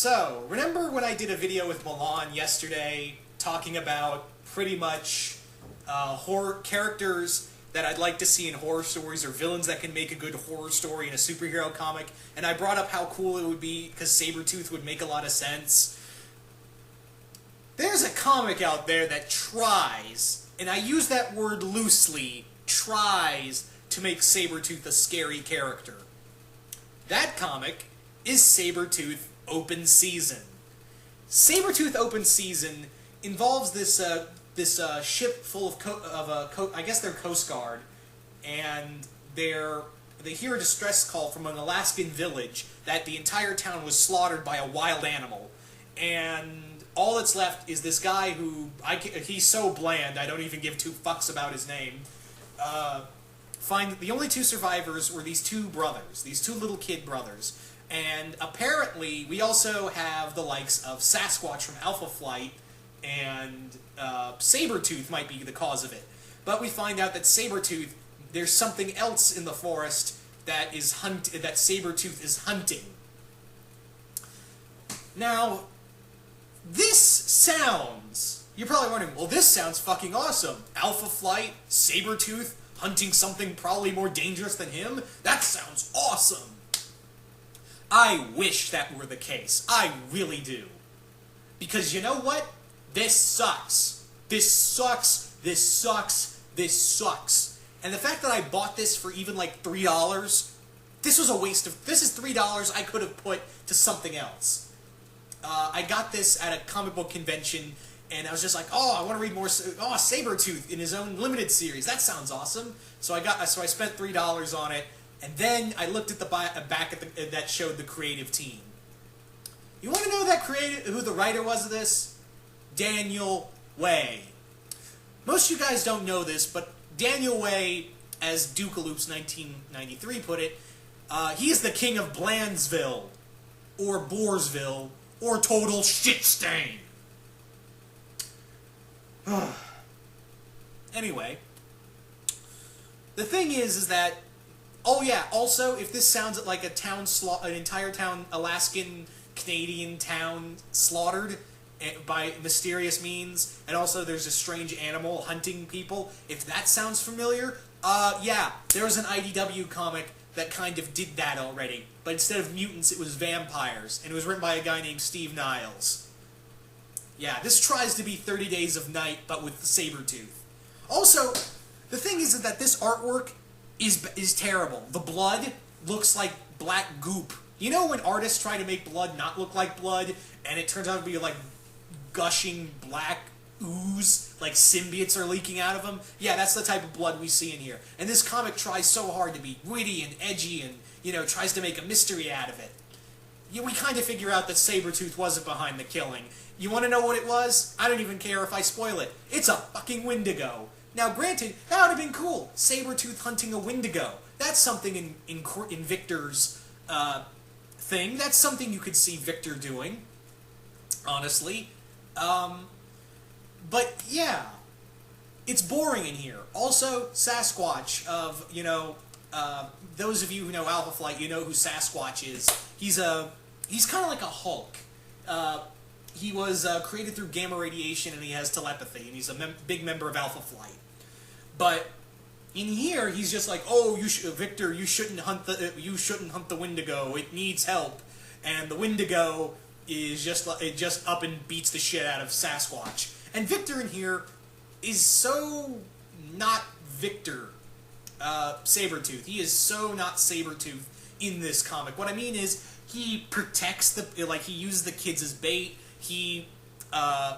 So, remember when I did a video with Milan yesterday talking about pretty much horror characters that I'd like to see in horror stories or villains that can make a good horror story in a superhero comic? And I brought up how cool it would be because Sabretooth would make a lot of sense. There's a comic out there that tries, and I use that word loosely, tries to make Sabretooth a scary character. That comic is Sabretooth Open Season. Sabretooth Open Season involves this ship full of I guess they're Coast Guard, and they hear a distress call from an Alaskan village that the entire town was slaughtered by a wild animal, and all that's left is this guy who he's so bland I don't even give two fucks about his name. The only two survivors were these two brothers, these two little kid brothers. And apparently, we also have the likes of Sasquatch from Alpha Flight, and Sabretooth might be the cause of it. But we find out that Sabretooth, there's something else in the forest that Sabretooth is hunting. Now, this sounds... You're probably wondering, well, this sounds fucking awesome. Alpha Flight, Sabretooth, hunting something probably more dangerous than him? That sounds awesome! I wish that were the case. I really do. Because you know what? This sucks. This sucks. This sucks. This sucks. And the fact that I bought this for even like $3, this was a waste of... This is $3 I could have put to something else. I got this at a comic book convention, and I was just like, oh, I want to read more... Oh, Sabretooth in his own limited series. That sounds awesome. So I spent $3 on it. And then I looked at the back at that showed the creative team. You want to know who the writer was of this? Daniel Way. Most of you guys don't know this, but Daniel Way, as Dukaloops 1993 put it, he is the king of Blandsville, or Boorsville, or Total Shitstain. Anyway, the thing is that... Oh yeah, also, if this sounds like an entire town, Alaskan, Canadian town slaughtered by mysterious means, and also there's a strange animal hunting people, if that sounds familiar, yeah, there was an IDW comic that kind of did that already, but instead of mutants, it was vampires, and it was written by a guy named Steve Niles. Yeah, this tries to be 30 Days of Night, but with the Sabretooth. Also, the thing is that this artwork is terrible. The blood looks like black goop. You know when artists try to make blood not look like blood, and it turns out to be like gushing black ooze, like symbiotes are leaking out of them? Yeah, that's the type of blood we see in here. And this comic tries so hard to be witty and edgy and, you know, tries to make a mystery out of it. We kind of figure out that Sabretooth wasn't behind the killing. You want to know what it was? I don't even care if I spoil it. It's a fucking Wendigo. Now, granted, that would have been cool. Sabretooth hunting a Wendigo. That's something in Victor's thing. That's something you could see Victor doing, honestly. But, yeah. It's boring in here. Also, Sasquatch of, you know, those of you who know Alpha Flight, you know who Sasquatch is. He's kind of like a Hulk. He was created through gamma radiation, and he has telepathy, and he's a big member of Alpha Flight. But in here, he's just like, oh, Victor, you shouldn't hunt the Wendigo. It needs help, and the Wendigo is just up and beats the shit out of Sasquatch. And Victor in here is so not Victor Sabretooth. He is so not Sabretooth in this comic. What I mean is, he protects he uses the kids as bait. He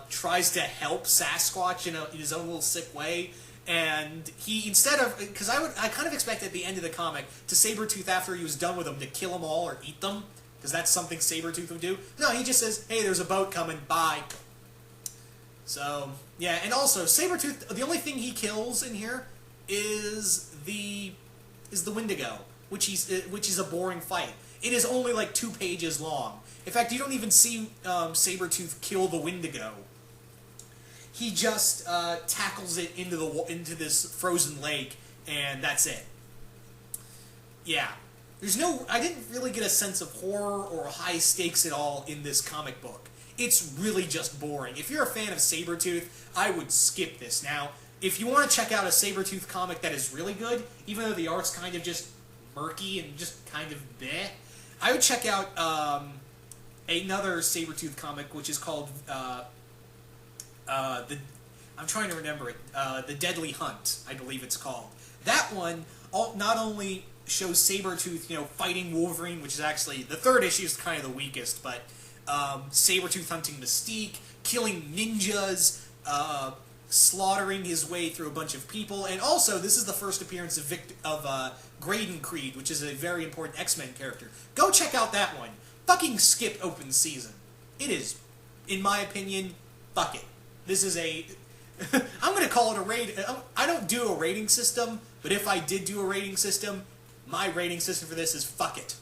tries to help Sasquatch in his own little sick way. And he, instead of... Because I kind of expect at the end of the comic to Sabretooth, after he was done with them, to kill them all or eat them. Because that's something Sabretooth would do. No, he just says, hey, there's a boat coming, bye. So, yeah, and also, Sabretooth, the only thing he kills in here is the Wendigo, which is a boring fight. It is only like 2 pages long. In fact, you don't even see Sabretooth kill the Wendigo. He just tackles it into this frozen lake, and that's it. Yeah. I didn't really get a sense of horror or high stakes at all in this comic book. It's really just boring. If you're a fan of Sabretooth, I would skip this. Now, if you want to check out a Sabretooth comic that is really good, even though the art's kind of just murky and just kind of bleh, I would check out another Sabretooth comic, which is called I'm trying to remember it. The Deadly Hunt, I believe it's called. That one not only shows Sabretooth, fighting Wolverine, which is actually the third issue is kind of the weakest, but Sabretooth hunting Mystique, killing ninjas, slaughtering his way through a bunch of people, and also this is the first appearance of Graydon Creed, which is a very important X-Men character. Go check out that one. Fucking skip open season. It is, in my opinion, fuck it. This is I'm going to call it a rating. I don't do a rating system, but if I did do a rating system, my rating system for this is fuck it.